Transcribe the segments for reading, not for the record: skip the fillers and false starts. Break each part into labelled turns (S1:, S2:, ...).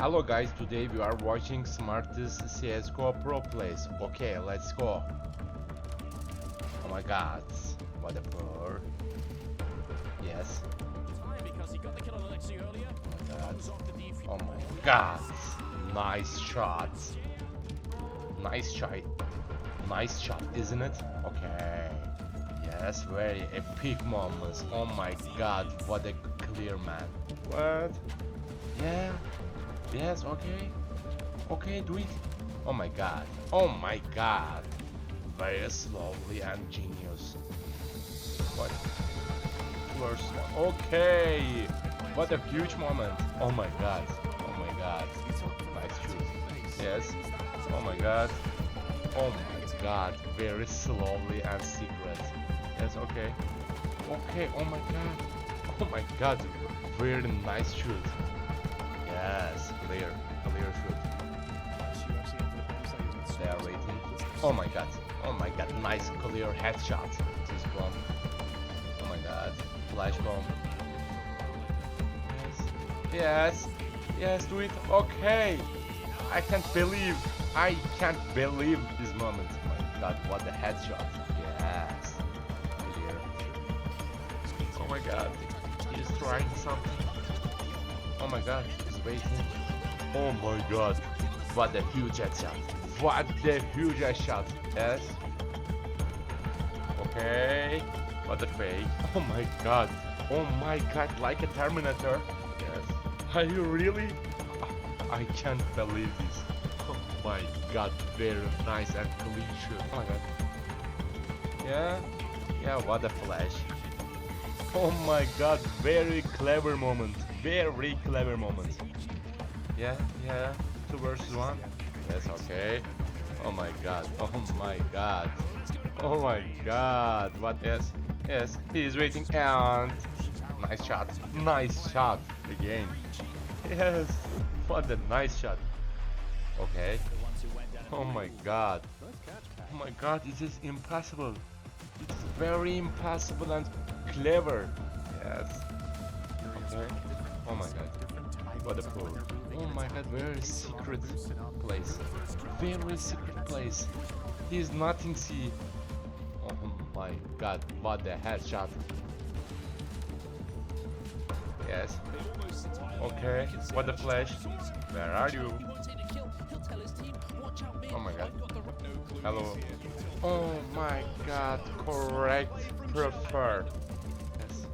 S1: Hello guys, today we are watching smartest CSGO pro plays. Okay, let's go. Oh my god, what a poor. Yes. Oh my god, nice shot. Nice shot. Nice shot, isn't it? Okay. Yes, very epic moments. Oh my god, what a clear man. What? Yeah. Yes, okay. Okay, do it. Oh my god. Oh my god. Very slowly and genius. What? First one. Okay. What a huge moment. Oh my god. Oh my god. Nice shoot. Yes. Oh my god. Oh my god. Very slowly and secret. Yes, okay. Okay, oh my god. Oh my god. Very nice shoot. Yes, clear shoot. They are waiting. Oh my god, nice clear headshot. This bomb. Oh my god, flash bomb. Yes, do it. Okay, I can't believe this moment. Oh my god, what a headshot. Yes, clear. Oh my god, he's trying something. Oh my god, he's waiting. Oh my god, what a huge headshot. What a huge headshot. Yes. Okay. What a fake. Oh my god. Oh my god, like a Terminator. Yes. Are you really? I can't believe this. Oh my god, very nice and clean shoot. Oh my god. Yeah, what a flash. Oh my god, very clever moment. Very clever moment. Yeah, 2 versus 1. Yes, okay. Oh my god. Oh my god. Oh my god. What? Yes, he is waiting and nice shot. Nice shot again. Yes. What a nice shot. Okay. Oh my god. Oh my god, it is impossible. It's very impossible and clever. Yes. Okay. Oh my god. What a pull. Oh my god, very secret place. Very secret place. He is nothing see. Oh my god, what a headshot. Yes. Okay, what a flash. Where are you? Oh my god. Hello. Oh my god, correct. Prefer. Yes.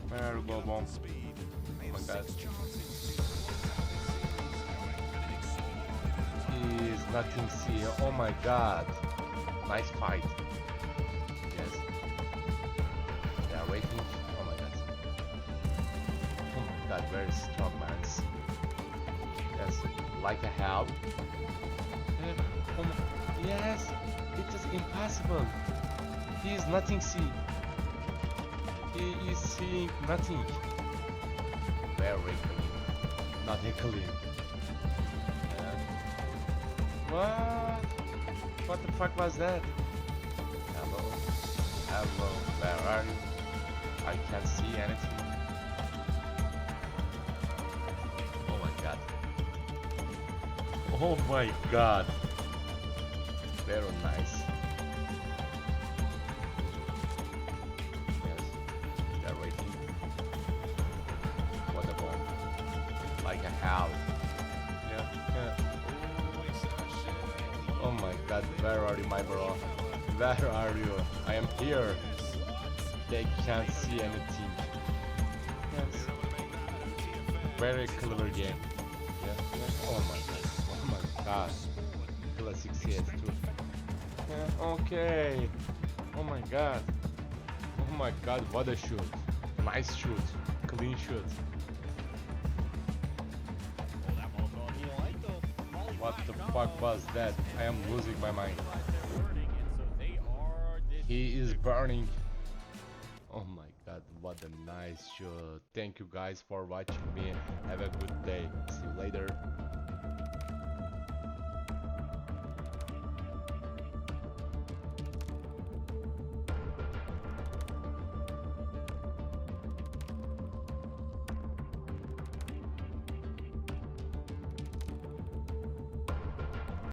S1: Where go bomb? Oh my god. He's nothing see. Oh my god. Nice fight. Yes. They are waiting. Oh my god. Oh my god, very strong man. Yes. Like a help. Oh my. Yes. It is impossible. He is nothing see. He is seeing nothing. Very clean. Nothing clean. What? What the fuck was that? Hello, where are you? I can't see anything. Oh my god. Oh my god. Very nice. Yes, they're waiting. What a bomb. Like a hell. Yeah. Oh my god, where are you, my bro? Where are you? I am here. They can't see anything. Yes. Very clever game. Yeah. Oh my god. Classic CS2. Yeah, okay. Oh my god. Oh my god, what a shoot. Nice shoot. Clean shoot. What the fuck was that? I am losing my mind. He is burning. Oh my god, what a nice shot. Thank you guys for watching me. Have a good day. See you later.